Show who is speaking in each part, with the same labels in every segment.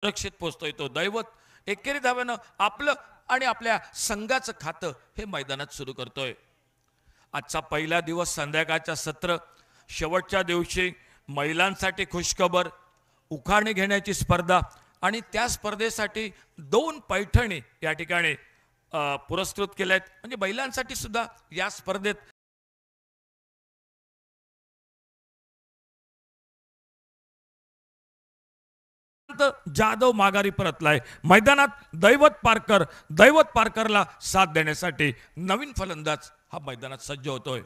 Speaker 1: सुरक्षित पोहोचतोय तो दैवत एकेरी धाव्यानं आपलं आणि आपल्या संघाचं खातं हे मैदानात सुरू करतोय। आजचा पहिला दिवस संध्याकाळचा सत्र शेवटच्या दिवशी महिलांसाठी खुशखबर उखाणे घेण्याची स्पर्धा आणि त्या स्पर्धेसाठी 2 पैठणी या ठिकाणी पुरस्कृत केल्यात। म्हणजे महिलांसाठी सुद्धा या स्पर्धेत जाधव माघारी परतलाय मैदानात दैवत पारकरला साथ देण्यासाठी नवीन फलंदाज हा मैदानात सज्ज होतोय।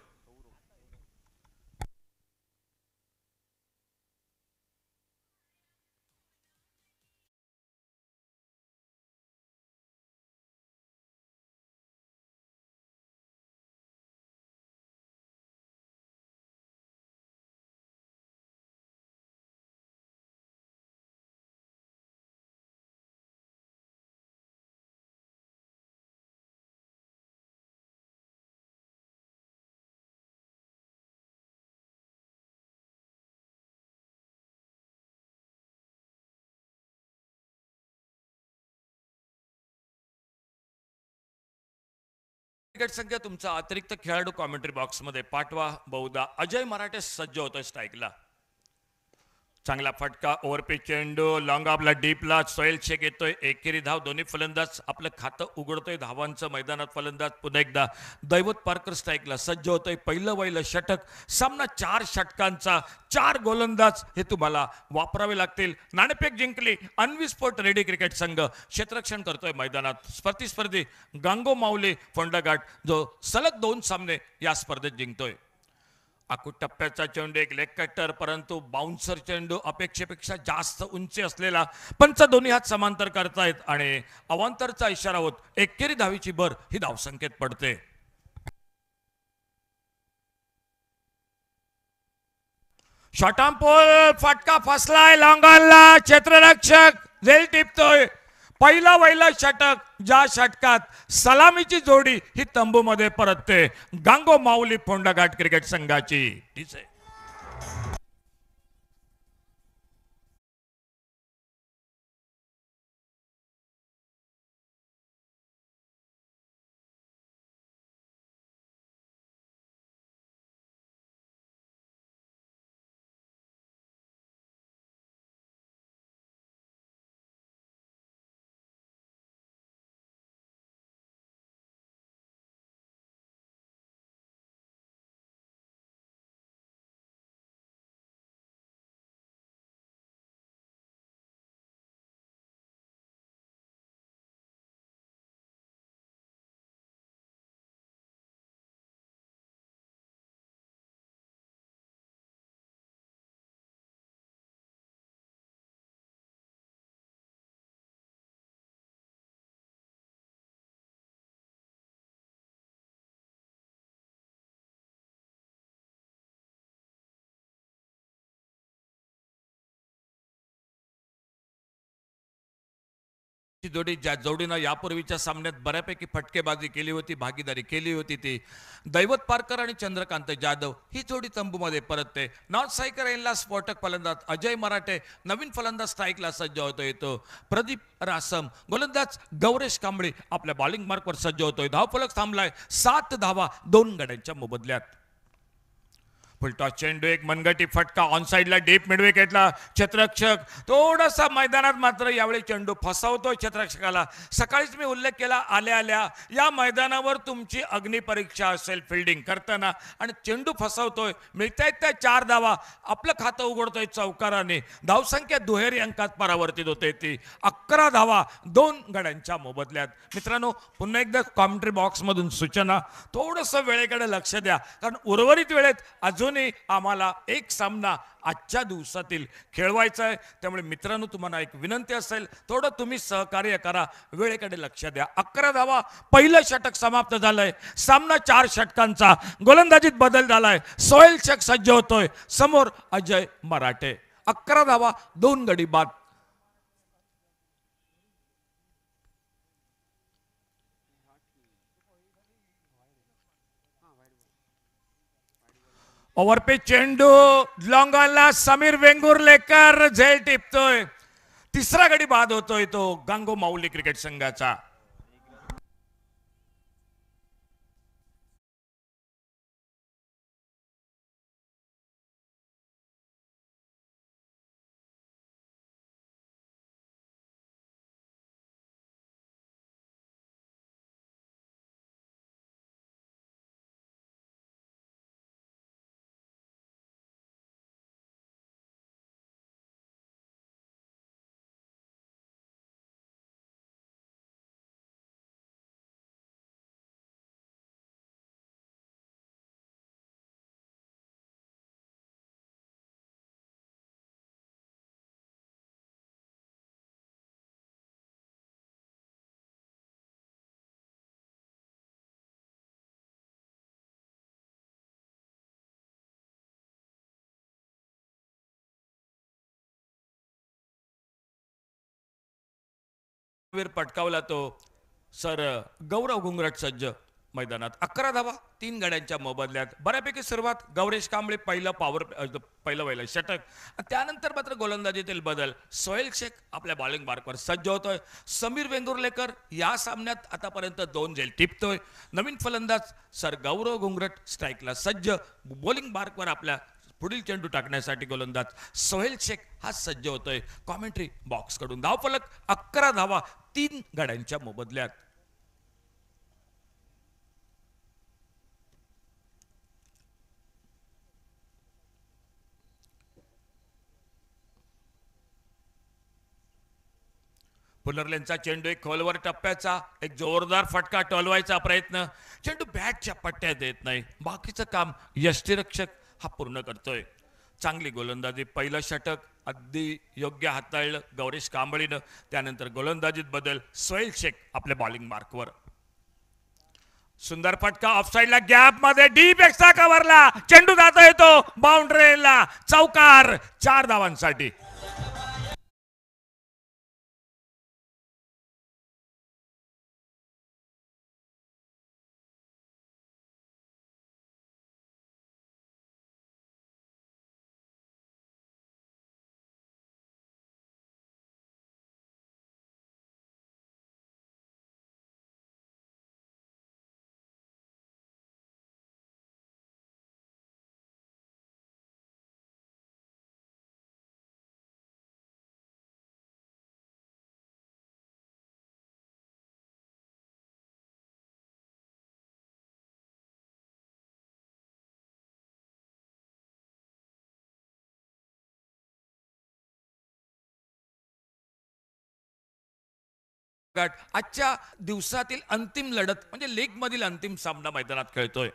Speaker 1: क्रिकेट संघ तुमचा अतिरिक्त खेळाडू कॉमेंट्री बॉक्स मध्ये पाठवा। बहुधा अजय मराठे सज्ज होतोय स्ट्राईकला। चांगला फटका ओव्हरपिच चेंडू लॉंग ऑफला डीपला सोहेल शेख येतोय एकेरी धाव दोन्ही फलंदाज आपलं खातं उघडतोय धावांचं मैदानात फलंदाज पुन्हा एकदा दैवत पारकर स्ट्राईकला सज्ज होतोय। पहिलं षटक सामना 4 षटकांचा 4 गोलंदाज हे तुम्हाला वापरावे लागतील। नाणेफेक जिंकली अन्वी स्पोर्ट रेडी क्रिकेट संघ क्षेत्ररक्षण करतोय मैदानात प्रतिस्पर्धी गांगो माऊली फोंडाघाट जो सलग 2 सामने या स्पर्धेत जिंकतोय। आकुट टप्प्याचा चेंडू एक लेग कटर परंतु बाउन्सर चेंडू अपेक्षेपेक्षा जास्त उंची असलेला पंच दोन्ही हात समांतर करतायत आणि अवांतरचा इशारा होत एकेरी धावीची भर ही धावसंख्येत पडते। शॉटांपोल फटका फसलाय लॉंगॉनला क्षेत्ररक्षक झेल टिपतोय। पहिला षटक ज्या षटकात सलामीची जोडी ही तंबूमध्ये परतते गांगो माऊली फोंडाघाट क्रिकेट संघाची। जोडी ज्या जोडीनं यापूर्वीच्या सामन्यात बऱ्यापैकी फटकेबाजी केली होती भागीदारी केली होती ती दैवत पारकर आणि चंद्रकांत जाधव ही जोडी तंबूमध्ये परतते। नॉर्थ सायकर एनला स्फोटक फलंदाज अजय मराठे नवीन फलंदाज स्ट्राईकला सज्ज होतोय तो प्रदीप रासम गोलंदाज गौरेश कांबळे आपल्या बॉलिंग मार्कवर सज्ज होतोय। धावफलक थांबलाय 7 धावा 2 गड्यांच्या मोबदल्यात। फुलटॉस चेंडू एक मनगटी फटका ऑन साइडला डीप मिड विकेटला क्षेत्ररक्षक थोडासा मैदानात मात्र यावेळी चेंडू फसवतोय क्षेत्ररक्षकाला। सकाळीच मी उल्लेख केला आल्या या मैदानावर तुमची अग्निपरीक्षा असेल फिल्डिंग करताना आणि चेंडू फसवतोय मिळतायत त्या 4 धावा आपलं खातं उघडतोय चौकाराने। धावसंख्या दुहेरी अंकात परावर्तित होते ती 11 धावा 2 गड्यांच्या मोबदल्यात। मित्रांनो पुन्हा एकदा कॉमेंट्री बॉक्स मधून सूचना थोडंसं वेळेकडे लक्ष द्या कारण उर्वरित वेळेत अजून आम्हाला एक सामना आजच्या दिवसातील खेळवायचा आहे। त्यामुळे मित्रांनो तुम्हाला एक विनंती असेल थोडं तुम्ही सहकार्य करा वेळेकडे लक्ष द्या। 11 धावा पहिलं षटक समाप्त झालंय सामना 4 षटकांचा गोलंदाजीत बदल झालाय सोहेल शेख सज्ज होतोय समोर अजय मराठे 11 धावा 2 गडी बाद। ओव्हरपिच चेंडू लॉंगॉनला समीर वेंगुर्लेकर झेल टिपतोय तिसरा गडी बाद होतोय तो गांगो माऊली क्रिकेट संघाचा. पटकावला तो सर गौरव घुंगरट सज्ज मैदानात. 11 धावा 3 गड्यांच्या मोबदल्यात. बऱ्यापैकी सुरुवात गौरेश कांबळे पहिलं षटक. त्यानंतर मात्र गोलंदाजीतील बदल. सोहेल शेख आपल्या बॉलिंग मार्कवर सज्ज होतोय. समीर वेंगुर्लेकर या सामन्यात आतापर्यंत 2 झेल टिपतोय. नवीन फलंदाज सर गौरव घुंगरट स्ट्राईकला सज्ज. बॉलिंग मार्कवर आपल्या पुढील चेंडू टाकण्यासाठी गोलंदाज सोहेल शेख हा सज्ज होतोय. कॉमेंट्री बॉक्स कडून धावफलक 11 धावा 3 गड्यांच्या मोबदल्यात. पुनर्लेनचा चेंडू एक खोलवर टप्प्याचा. एक जोरदार फटका टोलवायचा प्रयत्न. चेंडू बॅटच्या पट्ट्यात येत नाही. बाकीचं काम यष्टीरक्षक हा पूर्ण करतोय. चांगली गोलंदाजी. पहिलं षटक अगदी योग्य हाताळलं गौरेश कांबळीनं. त्यानंतर गोलंदाजीत बदल. सोहेल शेख आपल्या बॉलिंग मार्कवर. सुंदर फटका ऑफसाईडला गॅप मध्ये डीप एक्स्ट्रा कव्हरला. चेंडू जाता येतो बाउंड्रीला. चौकार 4 धावांसाठी. आजच्या दिवसातील अंतिम लढत म्हणजे लीग मधील अंतिम सामना मैदानात खेळतोय.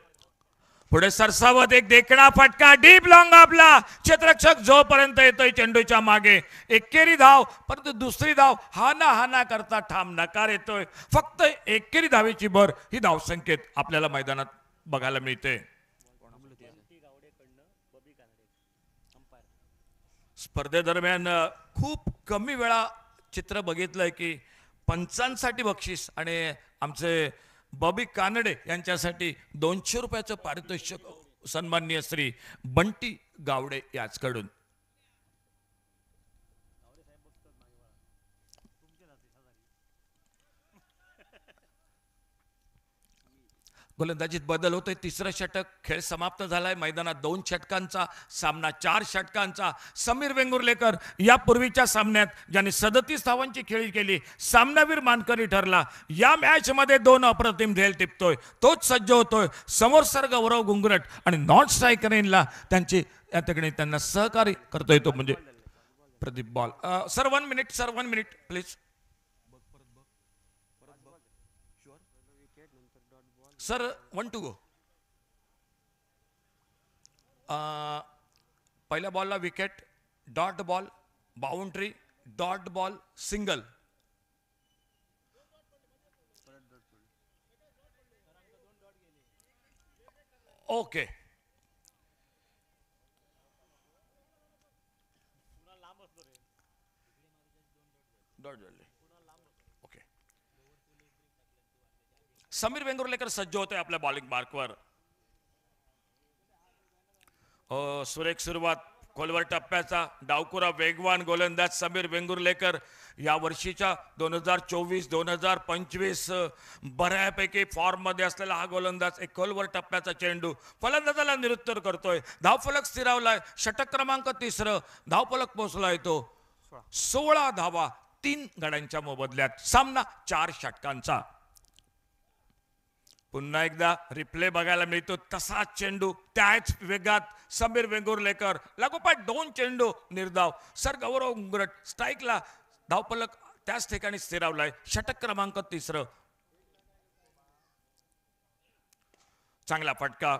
Speaker 1: पुढे सरसावत एक देखणा फटका डीप लॉंग आपला. क्षेत्ररक्षक जोपर्यंत येतोय चेंडूच्या मागे. एकेरी धाव परंतु दुसरी धाव हाना करता ठाम नकार येतोय. फक्त एकेरी धावेची भर ही धावसंख्येत आपल्याला मैदानात बघायला मिळते. स्पर्धेदरम्यान खूप कमी वेळा चित्र बघितलंय की पंचांसाठी बक्षीस आणि आमचे बॉबी कानडे यांच्यासाठी 200 रुपयाचं पारितोषिक सन्माननीय श्री बंटी गावडे याचकडून. गोलंदाजीत बदल होतोय. तिसरं षटक. खेळ समाप्त झालाय. मैदानात 2 षटकांचा सामना 4 षटकांचा. समीर वेंगुर्लेकर यापूर्वीच्या सामन्यात ज्यांनी 37 धावांची खेळी केली सामनावीर मानकरी ठरला. या मॅच मध्ये 2 अप्रतिम झेल टिपतोय. तोच सज्ज होतोय. समोर सर गौरव घुंगरट आणि नॉन स्ट्रायकरला त्यांची या ठिकाणी त्यांना सहकार्य करतोय तो म्हणजे Pradeep ball. Sir 1 minute sir 1 minute please. Sir 1 to go. पहिल्या बॉलला wicket. Dot ball. Boundary. Dot ball. Single. Okay. Dot झाले. ओके. समीर वेंगुर्लेकर सज्ज होते आपल्या बॉलिंग मार्कवर. सुरेख सुरुवात. खोलवर टप्प्याचा डावकुरा वेगवान गोलंदाज समीर वेंगुर्लेकर या वर्षीच्या 2024-2025 बऱ्यापैकी फॉर्म मध्ये असलेला हा गोलंदाज एक खोलवर टप्प्याचा चेंडू फलंदाजाला निरुत्तर करतोय. धावफलक स्थिरावलाय. षटक क्रमांक 3 धावफलक पोहोचलाय तो 16 धावा 3 गड्यांच्या मोबदल्यात. सामना 4 षटकांचा. पुन्हा एकदा रिप्ले बघायला मिळतो. तसाच चेंडू त्याच वेगात समीर वेंगुर्लेकर लागोपाठ 2 चेंडू निर्धाव. सर गौरव घुंगरट स्ट्राईकला धावफलक त्याच ठिकाणी स्थिरावलाय. षटक क्रमांक 3. चांगला फटका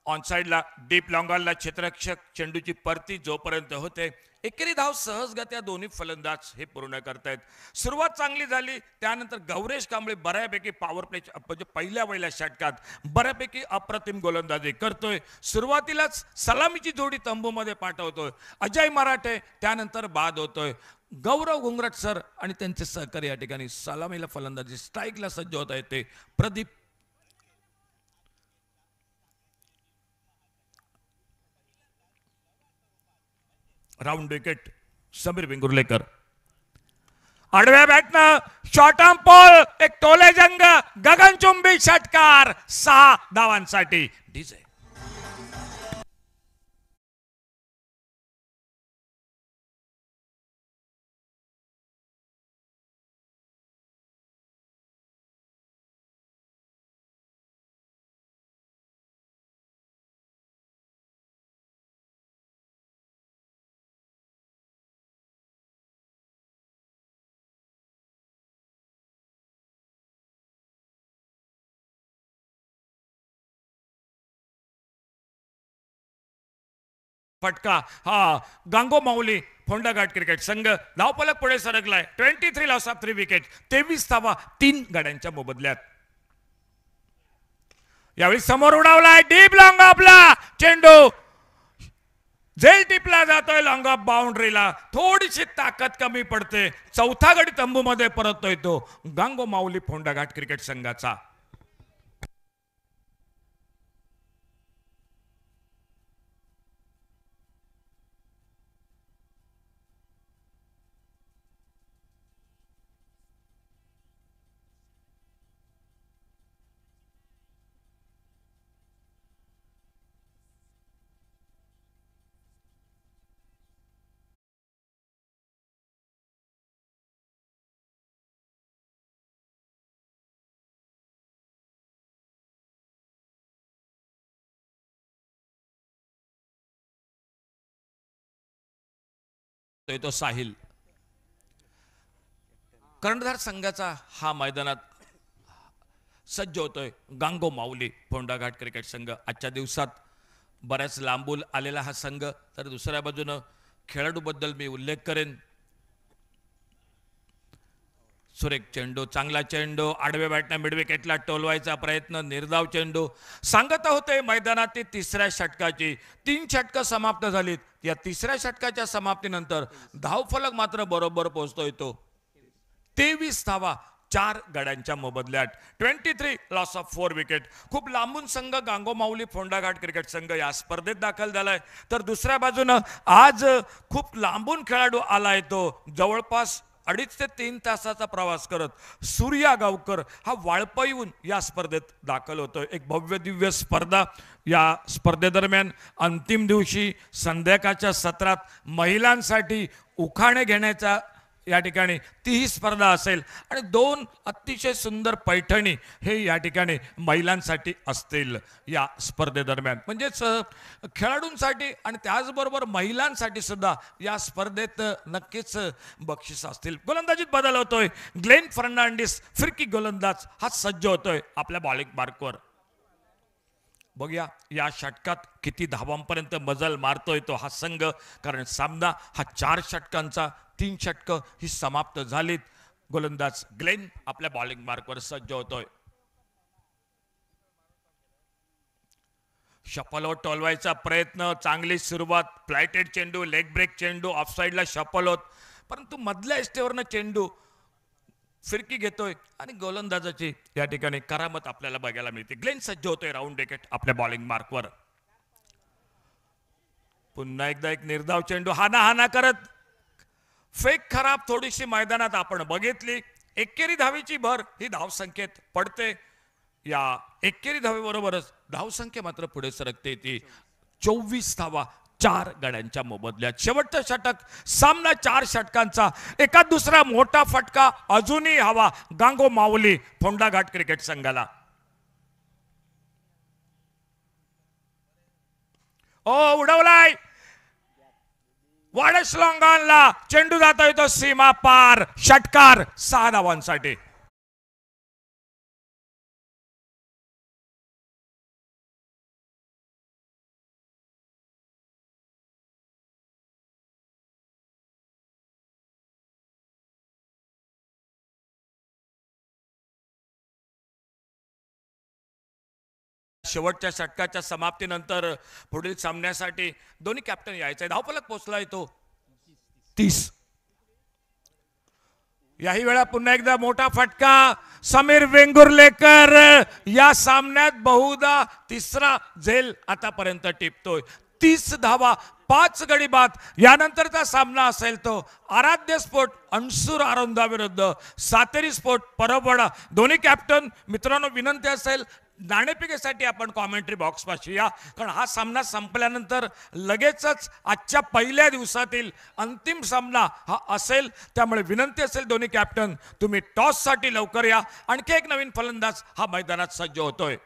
Speaker 1: ऑन साइडला डीप लॉंगॉनला क्षेत्ररक्षक चेंडूची परती जोपर्यंत होते एकेरी धाव सहजगत्या दोन्ही फलंदाज हे पूर्ण करतायत. सुरुवात चांगली झाली. त्यानंतर गौरेश कांबळे बऱ्यापैकी पॉवर प्ले म्हणजे पहिल्या षटकात बऱ्यापैकी अप्रतिम गोलंदाजी करतोय. सुरुवातीलाच सलामीची जोडी तंबूमध्ये पाठवतोय अजय मराठे. त्यानंतर बाद होतोय गौरव घुंगरट सर आणि त्यांचे सहकारी. या ठिकाणी सलामीला फलंदाजी स्ट्राईकला सज्ज होत आहेत ते प्रदीप. Round wicket Sameer Vengurlekar. आडव्या बॅटनं शॉर्ट आर्म पॉल एक टोले जंग गगनचुंबी षटकार 6 धावांसाठी. डीजे फटका हा गांगो माऊली फोंडाघाट क्रिकेट संघ धावफलक पुढे सरकलाय. 23 लॉस ऑफ 3 विकेट 23 धावा 3 गड्यांच्या मोबदल्यात. यावेळी समोर उडावलाय डीप लॉंग ऑफला चेंडू झेल टिपला जातोय लॉंग ऑफ बाउंड्रीला. थोडीशी ताकद कमी पडते. चौथा गडी तंबू मध्ये परततोय तो गांगो माऊली फोंडाघाट क्रिकेट संघाचा. तो साहिल कर्णधार संघाचा हा मैदानात सज्ज होतोय गांगो माऊली फोंडाघाट क्रिकेट संघ. आजच्या दिवसात बऱ्याच लांबून आलेला हा संघ. तर दुसऱ्या बाजूनं खेळाडूबद्दल मी उल्लेख करेन. सुरेख चेंडू चांगला चेंडू आडव्या बॅटनं मिड विकेटला टोलवायचा प्रयत्न निर्धाव चेंडू. सांगत होते मैदानात 3ऱ्या षटकाची 3 षटकं समाप्त झालीत. या 3ऱ्या षटकाच्या समाप्तीनंतर धावफलक मात्र बरोबर पोहोचतोय तो 23 धावा 4 गड्यांच्या मोबदल्यात. 23 लॉस ऑफ 4 विकेट. खूप लांबून संघ गांगो माऊली फोंडाघाट क्रिकेट संघ या स्पर्धेत दाखल झालाय. तर दुसऱ्या बाजूनं आज खूप लांबून खेळाडू आलाय तो जवळपास 2.5 ते 3 तासाचा प्रवास करत सूर्या गावकर हा वाळपईहून या स्पर्धेत दाखल होतोय. एक भव्य दिव्य स्पर्धा. या स्पर्धेदरम्यान अंतिम दिवशी संध्याकाळच्या सत्रात महिलांसाठी उखाणे घेण्याचा या ठिकाणी तीही स्पर्धा असेल आणि 2 अतिशय सुंदर पैठणी हे या ठिकाणी महिलांसाठी असतील या स्पर्धेदरम्यान. म्हणजेच खेळाडूंसाठी आणि त्याचबरोबर महिलांसाठी सुद्धा या स्पर्धेत नक्कीच बक्षीस असतील. गोलंदाजीत बदल होतोय. ग्लेन फर्नांडिस फिरकी गोलंदाज हा सज्ज होतोय आपल्या बॉलिंग मार्कवर. बघूया या षटकात किती धावांपर्यंत मजल मारतोय तो हा संघ. कारण सामना हा 4 षटकांचा. 3 षटकं ही समाप्त झालीत. गोलंदाज ग्लेन आपल्या बॉलिंग मार्कवर सज्ज होतोय. शपलहोत टोलवायचा प्रयत्न. चांगली सुरुवात. फ्लायटेड चेंडू लेग ब्रेक चेंडू ऑफसाईडला शपलहोत. परंतु मधल्या एस्टेवरनं चेंडू फिरकी घेतोय आणि गोलंदाजाची या ठिकाणी करामत आपल्याला बघायला मिळते. ग्लेन सज्ज होतोय राऊंड विकेट आपल्या बॉलिंग मार्कवर. पुन्हा एकदा एक निर्धाव चेंडू हाना करत फेक खराब थोडीशी मैदानात आपण बघितली. एकेरी धावेची भर ही धावसंख्येत पडते. या एकेरी धावेबरोबरच धावसंख्या मात्र पुढे सरकते ती 24 धावा 4 गड्यांच्या मोबदल्यात. शेवटचं षटक सामना 4 षटकांचा. एका दुसरा मोठा फटका अजूनही हवा गांगो माऊली फोंडाघाट क्रिकेट संघाला. उडवलाय वाडस लॉंगॉनला. चेंडू जाता येतो सीमा पार. षटकार 6 धावांसाठी. शेवटच्या षटकाच्या समाप्तीनंतर पुढील सामन्यासाठी दोन्ही कॅप्टन यायचे. धावफलक पोहोचला येतो 30. याही वेळा पुन्हा एकदा मोठा फटका समीर वेंगुर्लेकर या सामन्यात बहुधा तिसरा झेल आतापर्यंत टिपतोय. 30 धावा 5 गडी बाद. यानंतरचा सामना असेल तो आराध्य स्पोर्ट अणसूर आरोंदा विरुद्ध सातेरी स्पोर्ट परबवाडा. दोन्ही कॅप्टन मित्रांनो विनंती असेल नाणेफेकीसाठी आपण कॉमेंट्री बॉक्स पाशी या, कारण हा सामना संपल्यानंतर लगेचच आजच्या पहिल्या दिवसातील अंतिम सामना हा असेल. त्यामुळे विनंती असेल दोन्ही कॅप्टन तुम्ही टॉस साठी लवकर या. आणखी एक नवीन फलंदाज हा मैदानात सज्ज होतोय.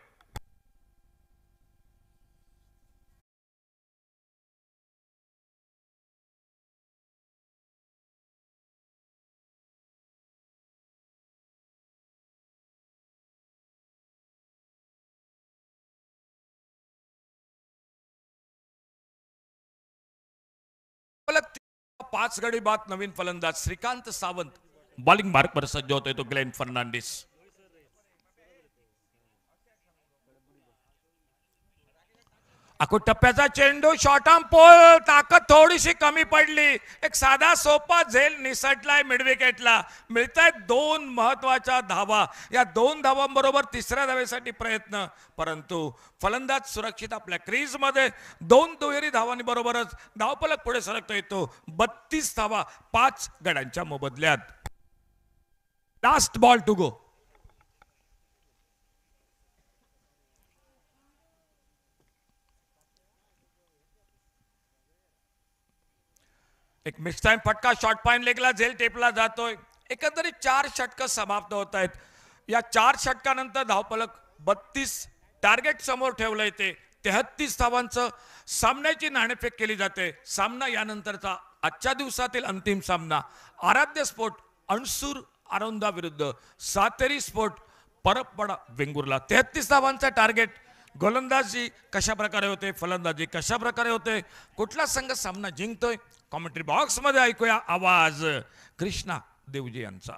Speaker 1: पाच गडी बाद. नवीन फलंदाज श्रीकांत सावंत बॉलिंग मार्कवर सज्ज होतोय तो ग्लेन फर्नांडिस. आखूड टप्प्याचा चेंडू शॉर्ट आर्म पोल. ताकद थोडीशी कमी पडली. एक साधा सोपा झेल निसटलाय मिड विकेटला. मिळतायत 2 महत्वाच्या धावा. या 2 धावांबरोबर तिसऱ्या धावेसाठी प्रयत्न, परंतु फलंदाज सुरक्षित आपल्या क्रीज मध्ये. 2 दुहेरी धावांनी बरोबरच धावफलक पुढे सरकतो येतो 32 धावा 5 गड्यांच्या मोबदल्यात. Last ball to go. एक मिक्स टाइम फटका शॉर्ट पाईन लेगला झेल टेपला जातोय. एकंदरीत 4 षटक समाप्त होत आहेत. या 4 षटकानंतर धावफलक 32. टार्गेट समोर ठेवलं येते 33 धावांचं. सामन्याची नाणेफेक केली जाते. सामना यानंतरचा आजच्या दिवसातील अंतिम सामना आराध्य स्पोर्ट अणसूर आरोंदा विरुद्ध सातेरी स्पोर्ट परबवाडा वेंगुर्ला. 33 धावांचा टार्गेट. गोलंदाजी कशा प्रकारे होते, फलंदाजी कशा प्रकारे होते, कुठला संघ सामना जिंकतोय, कॉमेंट्री बॉक्स मध्ये ऐकूया आवाज कृष्णा देवजी यांचा.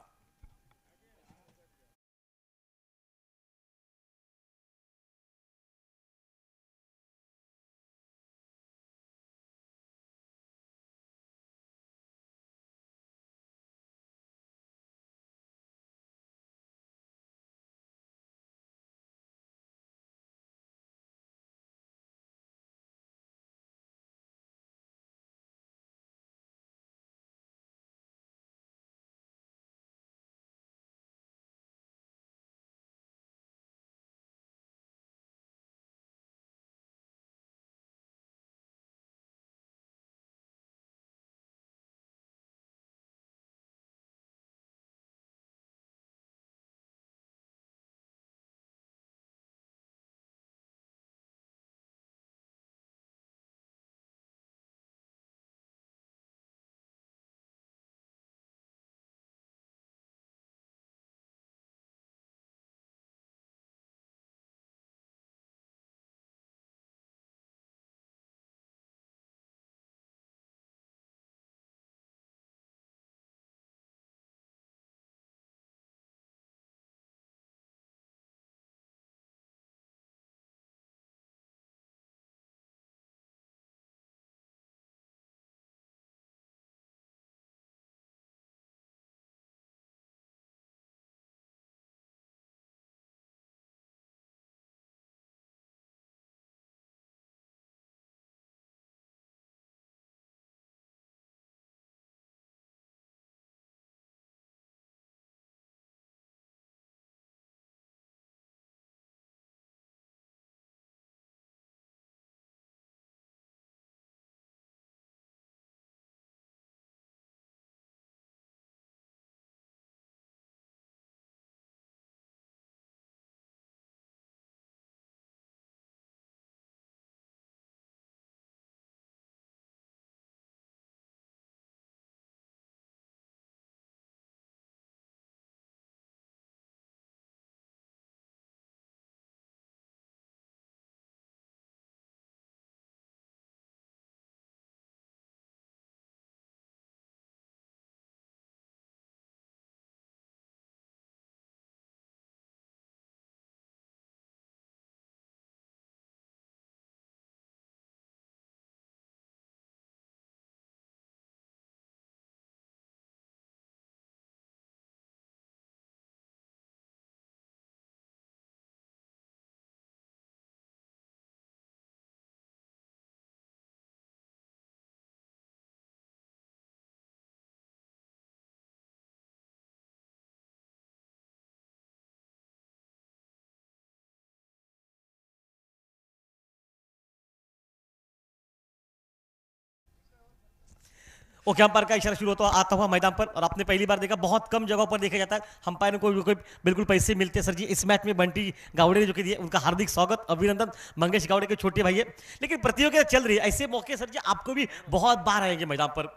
Speaker 2: ओके, अंपायर का इशारा शुरू होता आता हुआ मैदान पर, और आपने पहली बार देखा बहुत कम जगहों पर देखा जाता है अंपायर को कोई बिल्कुल पैसे मिलते हैं। सर जी इस मैच में बंटी गावड़े ने जो कि दिए, उनका हार्दिक स्वागत, अभिनंदन। मंगेश गावड़े के छोटे भाई है, लेकिन प्रतियोगिता चल रही है, ऐसे मौके सर जी आपको भी बहुत बार आएंगे मैदान पर।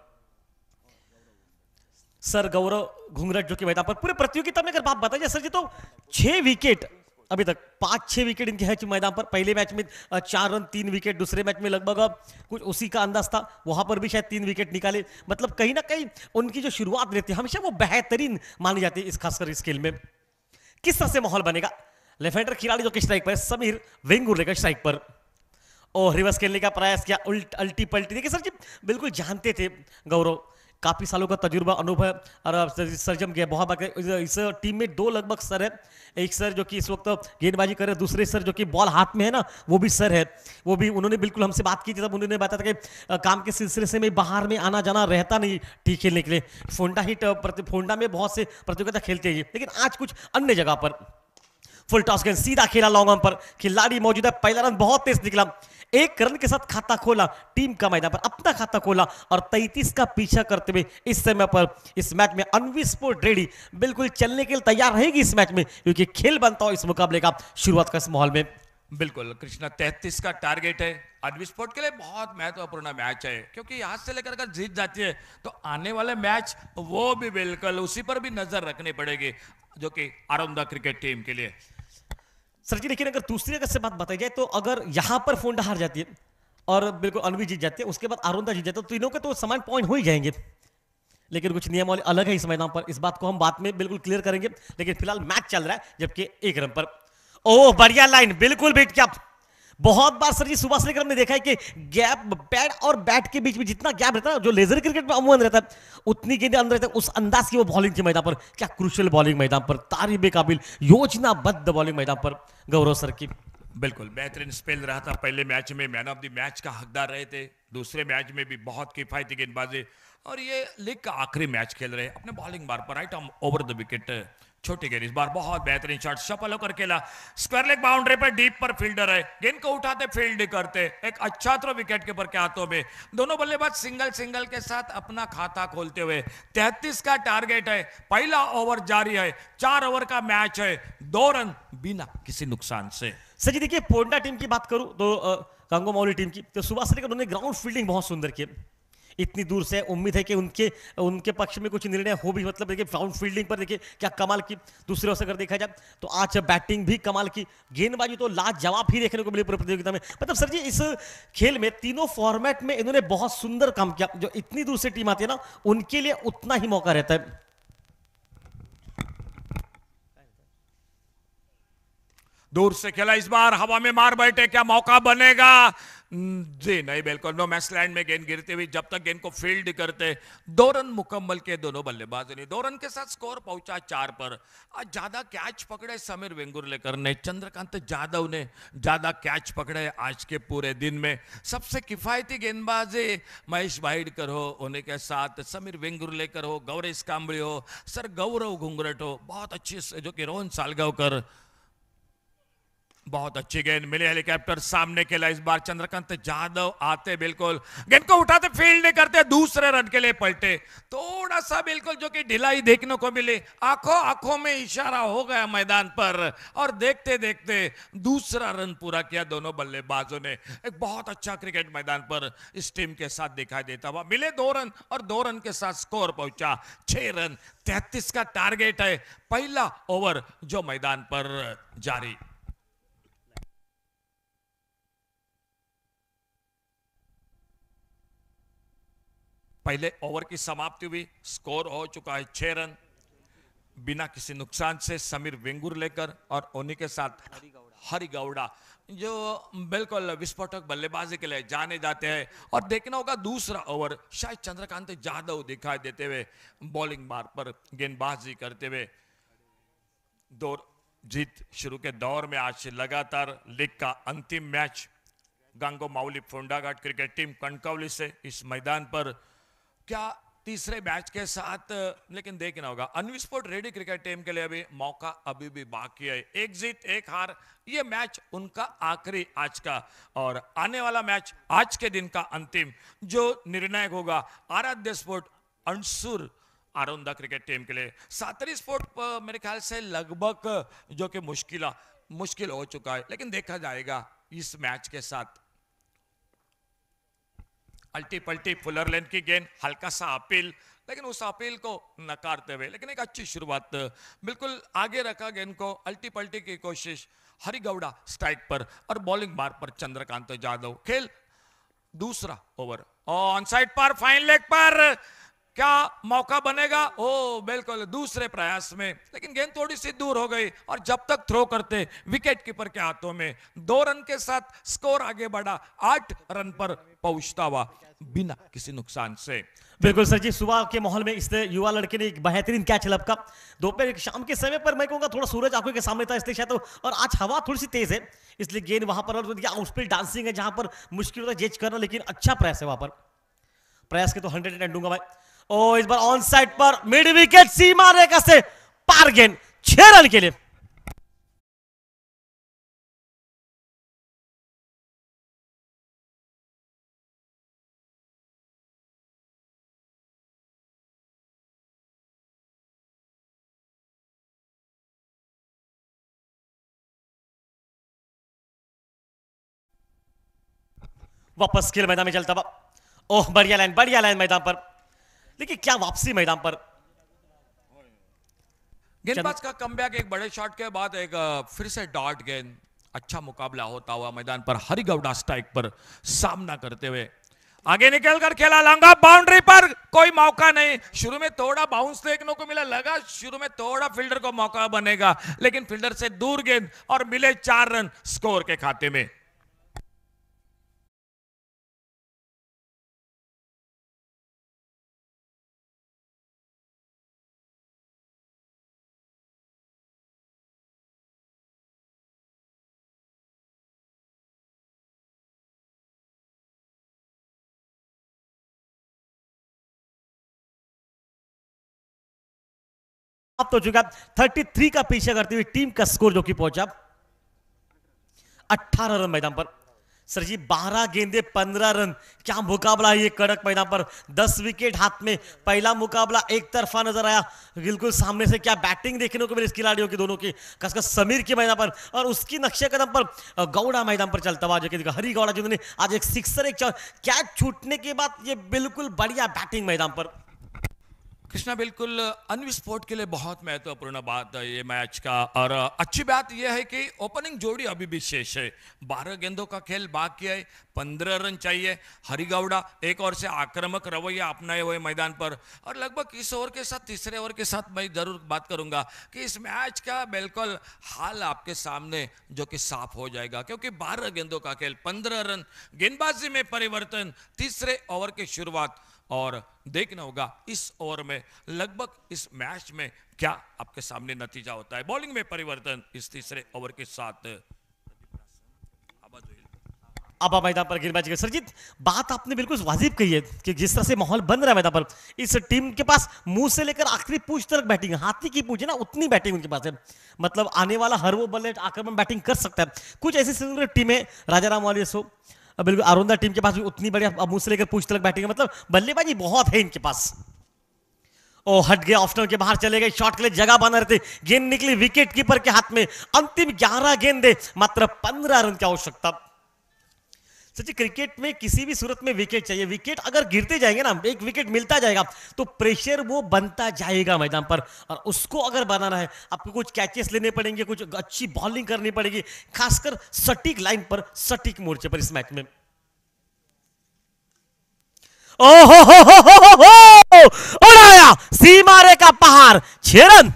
Speaker 2: सर गौरव घुंगरट जो कि मैदान पर पूरे प्रतियोगिता में अगर बात बताइए सर जी, तो 6 विकेट अभी तक, 5-6 विकेट इनके हैं मैदान पर। पहले मैच में 4 रन 3 विकेट, दूसरे मैच में लगभग कुछ उसी का अंदाज था, वहां पर भी शायद 3 विकेट निकाले। मतलब कहीं ना कहीं उनकी जो शुरुआत रहती है हमेशा वो बेहतरीन मानी जाती है, इस खासकर इस खेल में। किस तरह से माहौल बनेगा? लेफ्ट हैंडर खिलाड़ी जो कि स्ट्राइक पर है, समीर वेंगुर्ले का स्ट्राइक पर, और रिवर्स खेलने का प्रयास किया, अल्टी पल्टी। देखिए सर जी बिल्कुल जानते थे गौरव, काफी सालों का तजुर्बा अनुभव और सरजम गया बहुत बार। इस टीम में 2 लगभग सर है, एक सर जो कि इस वक्त गेंदबाजी कर रहे हैं, दूसरे सर जो कि बॉल हाथ में है ना, वो भी सर है। वो भी उन्होंने बिल्कुल हमसे बात की थी, तब उन्होंने बताया था कि काम के सिलसिले से में बाहर में आना जाना रहता नहीं ठीक खेलने के लिए। फोंडा में बहुत से प्रतियोगिता खेलते हैं, लेकिन आज कुछ अन्य जगह पर। फुल टॉस गेंद सीधा खेला लॉन्ग ऑन पर, खिलाड़ी मौजूद है, पहला रन बहुत तेज निकला, 1 रन के साथ खाता खोला, टीम का मैदान पर अपना खाता खोला, और 33 का पीछा करते हुए इस समय पर इस मैच में अनवी स्पोर्ट रेडी बिल्कुल चलने के लिए तैयार रहेगी इस मैच में, क्योंकि खेल बनता हो इस मुकाबले का शुरुआत का इस माहौल में।
Speaker 1: बिल्कुल कृष्णा, 33 का टारगेट है। अनवी स्पोर्ट के लिए बहुत महत्वपूर्ण मैच है, क्योंकि यहां से लेकर अगर जीत जाती है तो आने वाले मैच वो भी बिल्कुल उसी पर भी नजर रखनी पड़ेगी, जो कि आरोंदा क्रिकेट टीम के लिए।
Speaker 2: सर जी लेकिन अगर दूसरी अगर से बात बताई जाए, तो अगर यहां पर फोंडा हार जाती है और बिल्कुल अनवी जीत जाती है, उसके बाद आरोंदा जीत जाता है, तो तीनों के तो समान पॉइंट हो ही जाएंगे। लेकिन कुछ नियमावली अलग है इस मैदान पर, इस बात को हम बाद में बिल्कुल क्लियर करेंगे। लेकिन फिलहाल मैच चल रहा है, जबकि 1 रन पर। ओह बढ़िया लाइन, बिल्कुल बीट किया। बहुत बार सर जी सुबह से लेकर हमने देखा है कि गैप, पैड और बैट के बीच में जितना गैप रहता है, जो लेजर क्रिकेट में अमूमन रहता है, उतनी गेंदें अंदर रहता है, उस अंदाज की वो बॉलिंग थी मैदान पर। क्या क्रूशियल बॉलिंग मैदान पर, तारीफ काबिल योजनाबद्ध बॉलिंग मैदान पर गौरव सर की।
Speaker 1: बिल्कुल बेहतरीन स्पेल रहा था। पहले मैच में मैन ऑफ द मैच का हकदार रहे थे, दूसरे मैच में भी बहुत किफायती गेंदबाजी, और ये लीग का आखिरी मैच खेल रहे हैं अपने बॉलिंग बार पर, right arm over the wicket, छोटी गेंद, इस बार बहुत बेहतरीन शॉट, सफल होकर खेला, स्क्वायर लेग बाउंड्री पर, डीप पर फील्डर है, गेंद को उठाते फील्ड करते, एक अच्छा थ्रो विकेट कीपर के हाथों में। दोनों बल्लेबाज सिंगल सिंगल के साथ अपना खाता खोलते हुए 33 का टारगेट है, पहला ओवर जारी है, 4 ओवर का मैच है, 2 रन बिना किसी नुकसान से।
Speaker 2: सर जी देखिए, पोंडा टीम की बात करूं तो कांगो मौली टीम की, तो सुबह से लेकर उन्होंने ग्राउंड फील्डिंग बहुत सुंदर की। इतनी दूर से उम्मीद है कि उनके उनके पक्ष में कुछ निर्णय हो भी। मतलब देखिए ग्राउंड फील्डिंग पर देखिए क्या कमाल की। दूसरे ओर से अगर देखा जाए तो आज बैटिंग भी कमाल की, गेंदबाजी तो लाजवाब ही देखने को मिली पूरी प्रतियोगिता में। मतलब सर जी इस खेल में तीनों फॉर्मेट में इन्होंने बहुत सुंदर काम किया। जो इतनी दूर से टीम आती है ना, उनके लिए उतना ही मौका रहता है।
Speaker 1: दूर से खेला, इस बार हवा में मार बैठे, क्या मौका बनेगा? जी नहीं, बिल्कुल नो मैच लैंड में गेंद गिरती हुई, जब तक गेंद को फील्ड करते 2 रन मुकम्मल के दोनों बल्लेबाजों ने। 2 रन के साथ स्कोर पहुंचा 4 पर। आज ज्यादा कैच पकड़े समीर वेंगुर्लेकर ने, चंद्रकांत जाधव ने ज्यादा कैच पकड़े आज के पूरे दिन में। सबसे किफायती गेंदबाजी महेश भाईडकर हो, उन्हीं के साथ समीर वेंगुर्लेकर हो, गौरेश कांबळे हो, सर गौरव घुंगरट हो, बहुत अच्छी, जो कि रोहन सालगावकर, बहुत अच्छी गेंद मिली, हेलीकॉप्टर सामने खेला, इस बार चंद्रकांत जाधव आते बिल्कुल गेंद को उठाते फील्ड करते, दूसरे रन के लिए पलटे। थोड़ा सा बिल्कुल जो कि ढिलाई देखने को मिली, आंखों आंखों में इशारा हो गया मैदान पर, और देखते देखते दूसरा रन पूरा किया दोनों बल्लेबाजों ने। एक बहुत अच्छा क्रिकेट मैदान पर इस टीम के साथ दिखाई देता हुआ। मिले 2 रन, और 2 रन के साथ स्कोर पहुंचा 6 रन। 33 का टारगेट है, पहला ओवर जो मैदान पर जारी। पहले ओवर की समाप्ति हुई, स्कोर हो चुका है 6 रन बिना किसी नुकसान से। समीर वेंगुर्लेकर और उन्हीं के साथ हरि गौड़ा, जो बिल्कुल विस्फोटक बल्लेबाजी के लिए जाने जाते हैं। और देखना होगा दूसरा ओवर, शायद चंद्रकांत जाधव दिखाई देते हुए बॉलिंग बार पर गेंदबाजी करते हुए। दौर जीत शुरू के दौर में आज लगातार लीग का अंतिम match गांगो Mauli Phondaghat cricket team Kankavli से इस मैदान पर। क्या तीसरे मैच के साथ, लेकिन देखना होगा अनविस्फोट रेडी क्रिकेट टीम के लिए अभी मौका अभी भी बाकी है। एक जीत एक हार, ये मैच उनका आखिरी आज का, और आने वाला मैच आज के दिन का अंतिम जो निर्णायक होगा आराध्य स्पोर्ट अंसुर आरोंदा क्रिकेट टीम के लिए। सातरी स्पोर्ट मेरे ख्याल से लगभग जो कि मुश्किल हो चुका है, लेकिन देखा जाएगा इस मैच के साथ। अल्टी पल्टी फुलर लेन की गेंद, हल्का सा अपील, लेकिन उस अपील को नकारते हुए, लेकिन एक अच्छी शुरुआत, बिल्कुल आगे रखा गेंद को, अल्टी पल्टी की कोशिश, हरिगौड़ा स्ट्राइक पर और बॉलिंग बार पर चंद्रकांत जाधव। खेल दूसरा ओवर ऑन साइड पर, फाइन लेग पर, क्या मौका बनेगा? ओ बिल्कुल दूसरे प्रयास में, लेकिन गेंद थोड़ी सी दूर हो गई और जब तक थ्रो करते विकेट कीपर के हाथों में। 2 रन के साथ स्कोर आगे बढ़ा 8 रन पर पहुंचता हुआ बिना किसी नुकसान से।
Speaker 2: बिल्कुल सर जी, सुबह के माहौल में इस युवा लड़के ने एक बेहतरीन कैच लपका। दोपहर शाम के समय पर मैं कहूंगा थोड़ा सूरज आंखों के सामने था इसलिए शायद, और आज हवा थोड़ी सी तेज है इसलिए गेंद वहां पर, और आउटस्पीड डांसिंग है जहां पर मुश्किल होता है जज करना, लेकिन अच्छा प्रयास है वहां पर। प्रयास के तो 100 दूंगा भाई। ओ इस बार ऑन साइड पर मिड विकेट सीमा रेखा से पार, गेंद 6 रन के लिए। वापस खेल मैदान में चलता हुआ, ओह बढ़िया लाइन मैदान पर, लेकिन क्या वापसी मैदान पर।
Speaker 1: गेंदबाज का कमबैक एक बड़े शॉट के बाद एक फिर से डॉट गेंद, अच्छा मुकाबला होता हुआ मैदान पर, हरिगौड़ा स्ट्राइक पर सामना करते हुए आगे निकलकर खेला, लंगा बाउंड्री पर, कोई मौका नहीं। शुरू में थोड़ा बाउंस देखने को मिला, लगा शुरू में थोड़ा फील्डर को मौका बनेगा, लेकिन फील्डर से दूर गेंद और मिले 4 रन स्कोर के खाते में।
Speaker 2: अब तो चुका 33 का पीछे करती हुई टीम का स्कोर जो कि पहुंचा 18 रन मैदान पर। सर जी 12 गेंदे 15 रन, क्या मुकाबला है ये कड़क मैदान पर। 10 विकेट हाथ में, पहला मुकाबला एक तरफा नजर आया। बिल्कुल सामने से क्या बैटिंग देखने को मिली इस खिलाड़ियों की दोनों की, खासकर समीर के मैदान पर, और उसकी नक्शे कदम पर गौड़ा मैदान पर चलता हुआ, जो कि हरी गौड़ा जिन्होंने आज एक सिक्सर एक कैच छूटने के बाद ये बिल्कुल बढ़िया बैटिंग मैदान पर।
Speaker 1: कृष्णा बिल्कुल अनविस्फोट के लिए बहुत महत्वपूर्ण बात है ये मैच का, और अच्छी बात यह है कि ओपनिंग जोड़ी अभी भी शेष है। 12 गेंदों का खेल बाकी है, 15 रन चाहिए। हरिगौड़ा एक ओर से आक्रामक रवैया अपनाए हुए मैदान पर, और लगभग इस ओवर के साथ, तीसरे ओवर के साथ मैं जरूर बात करूंगा कि इस मैच का बिल्कुल हाल आपके सामने जो कि साफ हो जाएगा, क्योंकि 12 गेंदों का खेल, 15 रन, गेंदबाजी में परिवर्तन, तीसरे ओवर की शुरुआत, और देखना होगा इस ओवर में लगभग इस मैच में क्या आपके सामने नतीजा होता है। बॉलिंग में परिवर्तन इस तीसरे ओवर के साथ।
Speaker 2: अब मैदान पर गेंदबाजी के सरजीत, बात आपने बिल्कुल वाजिब कही है कि जिस तरह से माहौल बन रहा है मैदान पर, इस टीम के पास मुंह से लेकर आखिरी पूंछ तक बैटिंग है। हाथी की पूंछ है ना, उतनी बैटिंग उनके पास है। मतलब आने वाला हर वो बल्ले आक्रमण बैटिंग कर सकता है। कुछ ऐसी टीमें, राजाराम वाली सो, बिल्कुल आरोंदा टीम के पास भी उतनी बढ़िया मुंह से लेकर पूंछ तक बैटिंग है, मतलब बल्लेबाजी बहुत है इनके पास। ओ हट गया, ऑफ के बाहर चले गए, शॉट के लिए जगह बना रहे थे, गेंद निकली विकेट कीपर के हाथ में। अंतिम 11 गेंदे, मात्र 15 रन की आवश्यकता। सच्ची क्रिकेट में किसी भी सूरत में विकेट चाहिए। विकेट अगर गिरते जाएंगे ना, एक विकेट मिलता जाएगा तो प्रेशर वो बनता जाएगा मैदान पर, और उसको अगर बनाना है आपको कुछ कैचेस लेने पड़ेंगे, कुछ अच्छी बॉलिंग करनी पड़ेगी, खासकर सटीक लाइन पर, सटीक मोर्चे पर इस मैच में। ओहो उड़ाया सीमा रेखा पहाड़, 6 रन।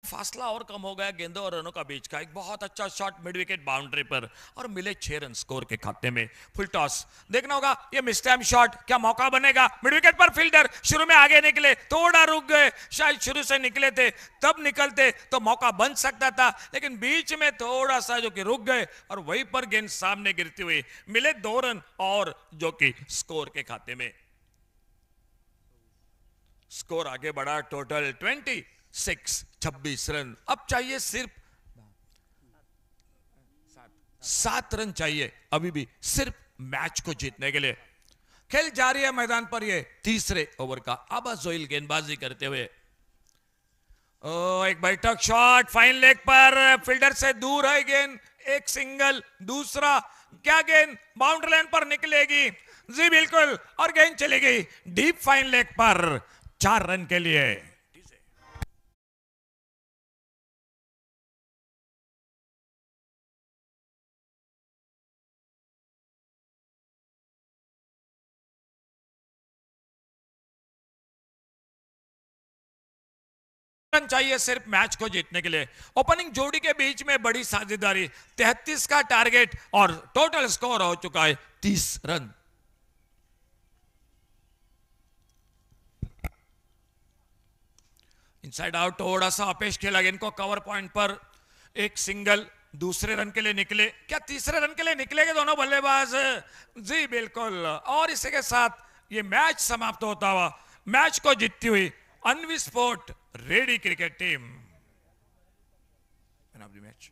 Speaker 1: फासला और कम हो गया गेंदों और रनों का बीच का। एक बहुत अच्छा शॉट मिड विकेट बाउंड्री पर और मिले 6 रन स्कोर के खाते में। फुल टॉस देखना होगा, ये मिस टाइम शॉट, क्या मौका बनेगा? मिड विकेट पर फील्डर शुरू में आगे निकले, थोड़ा रुक गए, शायद शुरू से निकले थे तब निकलते तो मौका बन सकता था, लेकिन बीच में थोड़ा सा जो कि रुक गए और वहीं पर गेंद सामने गिरती हुई मिले 2 रन और जो कि स्कोर के खाते में। स्कोर आगे बढ़ा, टोटल 26 रन। अब चाहिए सिर्फ 7 रन चाहिए अभी भी सिर्फ मैच को जीतने के लिए। खेल जारी है मैदान पर, ये तीसरे ओवर का। आबा जोइल गेंदबाजी करते हुए, एक बैठक शॉट फाइन लेग पर, फील्डर से दूर है गेंद, एक सिंगल, दूसरा क्या गेंद बाउंड्री लाइन पर निकलेगी? जी बिल्कुल, और गेंद चली गई डीप फाइन लेग पर 4 रन के लिए। रन चाहिए सिर्फ मैच को जीतने के लिए। ओपनिंग जोड़ी के बीच में बड़ी साझेदारी, 33 का टारगेट और टोटल स्कोर हो चुका है 30 रन। इनसाइड आउट, थोड़ा सा अपेश खेला गेंद को कवर पॉइंट पर, एक सिंगल, दूसरे रन के लिए निकले, क्या तीसरे रन के लिए निकलेंगे दोनों बल्लेबाज? जी बिल्कुल, और इसी के साथ ये मैच समाप्त होता हुआ, मैच को जीतती हुई Anvi sport ready cricket team man of the match.